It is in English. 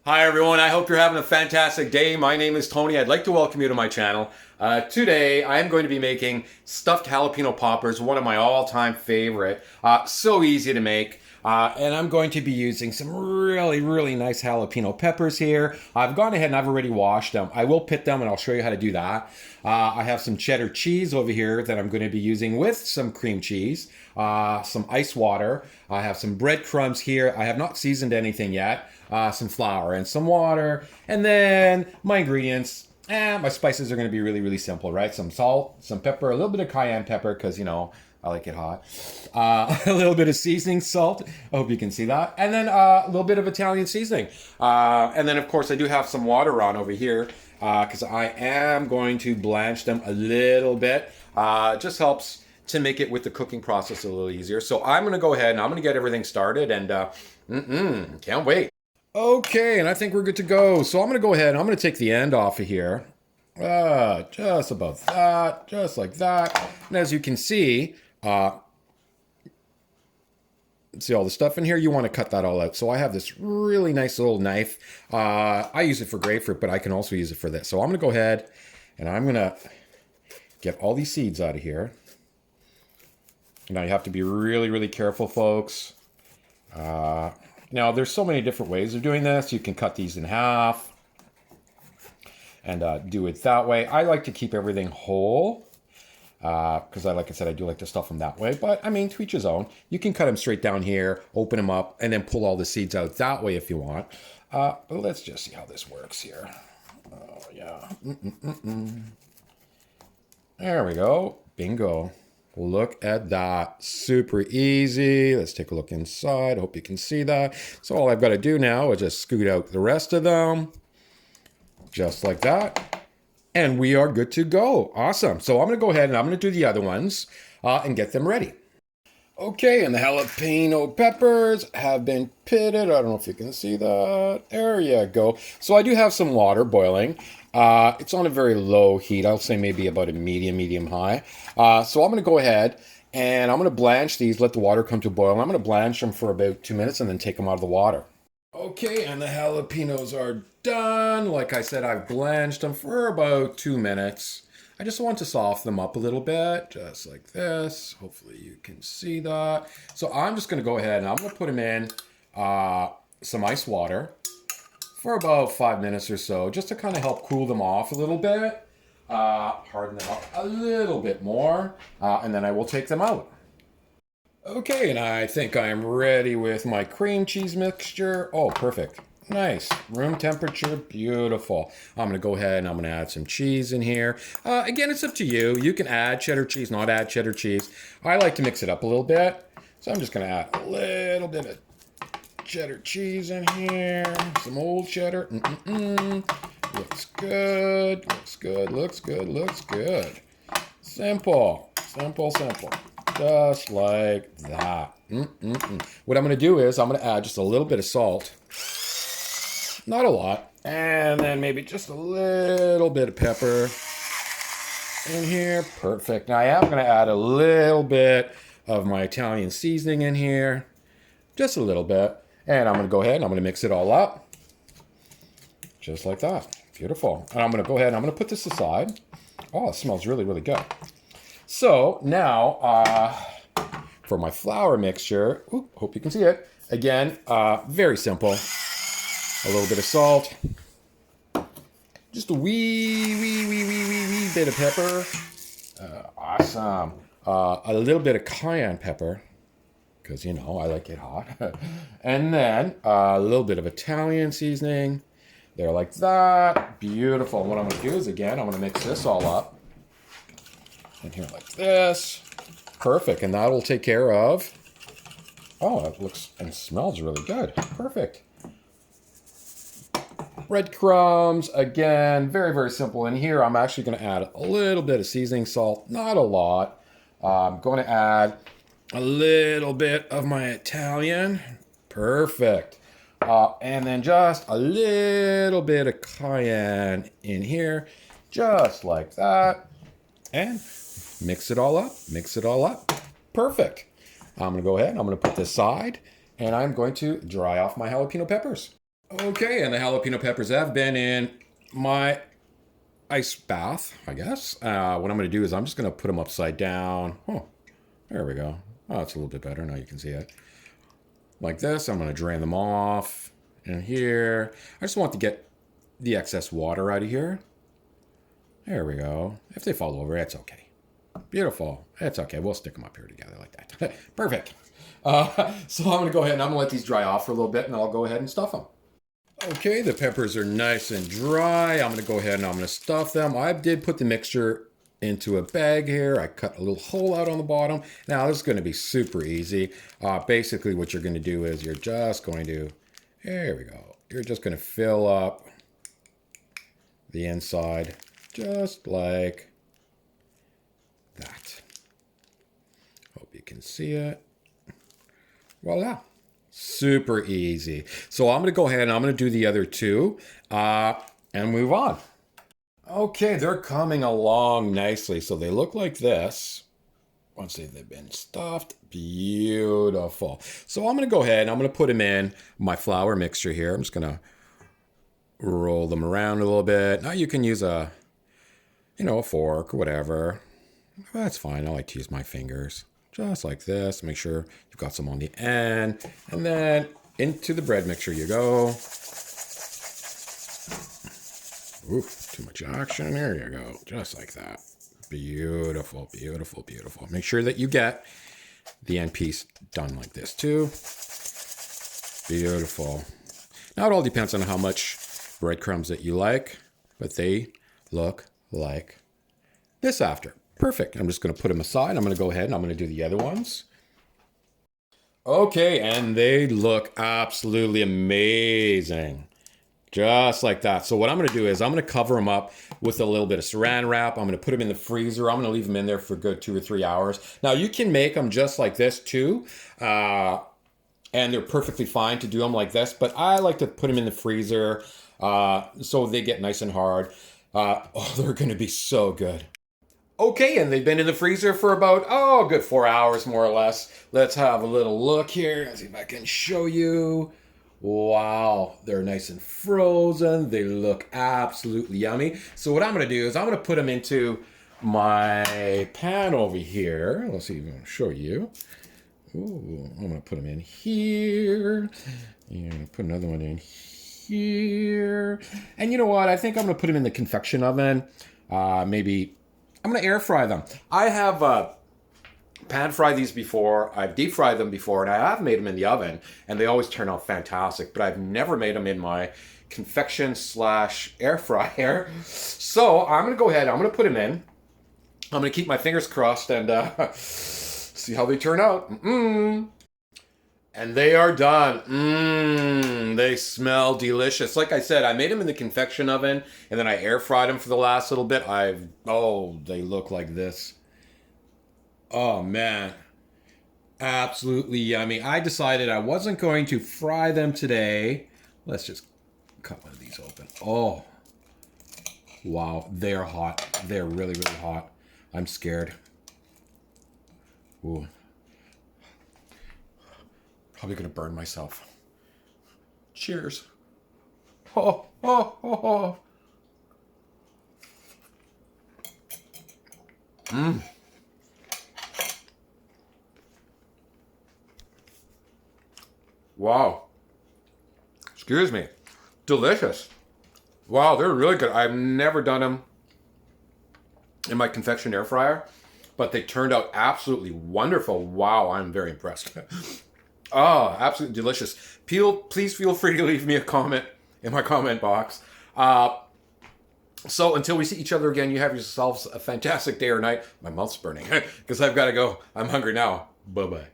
Hi everyone, I hope you're having a fantastic day. My name is Tony. I'd like to welcome you to my channel. Today I am going to be making stuffed jalapeno poppers, one of my all-time favorite. So easy to make. And I'm going to be using some really nice jalapeno peppers here. I've gone ahead and I've already washed them. I will pit them and I'll show you how to do that. I have some cheddar cheese over here that I'm going to be using with some cream cheese, some ice water. I have some breadcrumbs here. I have not seasoned anything yet. Some flour and some water. And then my ingredients. My spices are going to be really simple, right? Some salt, some pepper, a little bit of cayenne pepper because, you know, I like it hot. A little bit of seasoning salt. I hope you can see that. And then a little bit of Italian seasoning. And then, of course, I do have some water on over here because I am going to blanch them a little bit. It just helps to make it with the cooking process a little easier. So I'm going to go ahead and I'm going to get everything started and can't wait. Okay, and I think we're good to go. So I'm going to go ahead and I'm going to take the end off of here. Just about that, just like that. And as you can see, see all the stuff in here? You want to cut that all out. So I have this really nice little knife. I use it for grapefruit, but I can also use it for this. So I'm going to go ahead and I'm going to get all these seeds out of here. Now you have to be really careful, folks. Now, there's so many different ways of doing this. You can cut these in half and do it that way. I like to keep everything whole because, like I said, I do like to stuff them that way. But, I mean, to each his own. You can cut them straight down here, open them up, and then pull all the seeds out that way if you want. But let's just see how this works here. Oh, yeah. There we go. Bingo. Look at that. Super easy. Let's take a look inside. Hope you can see that. So all I've got to do now is just scoot out the rest of them. Just like that. And we are good to go. Awesome. So I'm going to go ahead and I'm going to do the other ones and get them ready. Okay, and the jalapeno peppers have been pitted. I don't know if you can see that. There you go. So I do have some water boiling. It's on a very low heat. I'll say maybe about a medium high. So I'm going to go ahead and I'm going to blanch these, let the water come to a boil. I'm going to blanch them for about 2 minutes and then take them out of the water. Okay, and the jalapenos are done. Like I said, I've blanched them for about 2 minutes. I just want to soften them up a little bit, just like this. Hopefully you can see that. So I'm just going to go ahead and I'm going to put them in some ice water for about 5 minutes or so, just to kind of help cool them off a little bit, harden them up a little bit more, and then I will take them out. Okay, and I think I am ready with my cream cheese mixture. Oh, perfect. Nice. Room temperature. Beautiful. I'm going to go ahead and I'm going to add some cheese in here. Again, it's up to you. You can add cheddar cheese, not add cheddar cheese. I like to mix it up a little bit. So I'm just going to add a little bit of cheddar cheese in here. Some old cheddar. Looks good. Looks good. Simple. Just like that. What I'm going to do is I'm going to add just a little bit of salt. Not a lot. And then maybe just a little bit of pepper in here. Perfect. Now I am going to add a little bit of my Italian seasoning in here. Just a little bit. And I'm going to go ahead and I'm going to mix it all up. Just like that. Beautiful. And I'm going to go ahead and I'm going to put this aside. Oh, it smells really good. So now for my flour mixture, hope you can see it. Again, very simple. A little bit of salt, just a wee bit of pepper. Awesome. A little bit of cayenne pepper, because, you know, I like it hot. And then a little bit of Italian seasoning. There, like that. Beautiful. And what I'm going to do is, again, I'm going to mix this all up. In here like this. Perfect. And that will take care of... Oh, it looks and smells really good. Perfect. Breadcrumbs, again, very simple. In here, I'm actually going to add a little bit of seasoning salt, not a lot. I'm going to add a little bit of my Italian. Perfect. And then just a little bit of cayenne in here, just like that. And mix it all up. Perfect. I'm going to go ahead and I'm going to put this aside and I'm going to dry off my jalapeno peppers. Okay, and the jalapeno peppers have been in my ice bath, I guess. What I'm going to do is I'm just going to put them upside down. Oh, there we go. Oh, it's a little bit better. Now you can see it. Like this, I'm going to drain them off in here. I just want to get the excess water out of here. There we go. If they fall over, it's okay. Beautiful. It's okay. We'll stick them up here together like that. Perfect. So I'm going to go ahead and I'm going to let these dry off for a little bit and I'll go ahead and stuff them. Okay, the peppers are nice and dry. I'm going to go ahead and I'm going to stuff them. I did put the mixture into a bag here. I cut a little hole out on the bottom. Now this is going to be super easy. Basically what you're going to do is you're just going to, there we go. You're just going to fill up the inside just like that. Hope you can see it. Voila. Super easy. So I'm going to go ahead and I'm going to do the other two and move on. Okay, they're coming along nicely. So they look like this. Once they've been stuffed, beautiful. So I'm going to go ahead and I'm going to put them in my flour mixture here. I'm just going to roll them around a little bit. Now you can use a fork or whatever. That's fine. I like to use my fingers. Just like this. Make sure you've got some on the end. And then into the bread mixture you go. Oof, too much action. There you go. Just like that. Beautiful, beautiful, beautiful. Make sure that you get the end piece done like this too. Beautiful. Now it all depends on how much breadcrumbs that you like, but they look like this after. Perfect. I'm just going to put them aside. I'm going to go ahead and I'm going to do the other ones. Okay, and they look absolutely amazing. Just like that. So what I'm going to do is I'm going to cover them up with a little bit of saran wrap. I'm going to put them in the freezer. I'm going to leave them in there for a good 2 or 3 hours. Now you can make them just like this too. And they're perfectly fine to do them like this. But I like to put them in the freezer so they get nice and hard. They're going to be so good. Okay, and they've been in the freezer for about, a good 4 hours more or less. Let's have a little look here. Let's see if I can show you. Wow, they're nice and frozen. They look absolutely yummy. So what I'm going to do is I'm going to put them into my pan over here. Let's see if I can show you. Ooh, I'm going to put them in here. And I'm going to put another one in here. And you know what? I think I'm going to put them in the convection oven. Maybe I'm going to air fry them. I have pan fried these before. I've deep fried them before, and I have made them in the oven, and they always turn out fantastic. But I've never made them in my convection/air fryer. So I'm going to go ahead. I'm going to put them in. I'm going to keep my fingers crossed and see how they turn out. And they are done. They smell delicious. Like I said, I made them in the convection oven, and then I air fried them for the last little bit. They look like this. Oh, man. Absolutely yummy. I decided I wasn't going to fry them today. Let's just cut one of these open. Oh, wow. They're hot. They're really, really hot. I'm scared. Ooh. Probably going to burn myself. Cheers. Oh, oh, oh, oh. Wow. Excuse me. Delicious. Wow, they're really good. I've never done them in my convection air fryer, but they turned out absolutely wonderful. Wow, I'm very impressed. Oh, absolutely delicious. Please feel free to leave me a comment in my comment box. So until we see each other again, you have yourselves a fantastic day or night. My mouth's burning because I've got to go. I'm hungry now. Bye-bye.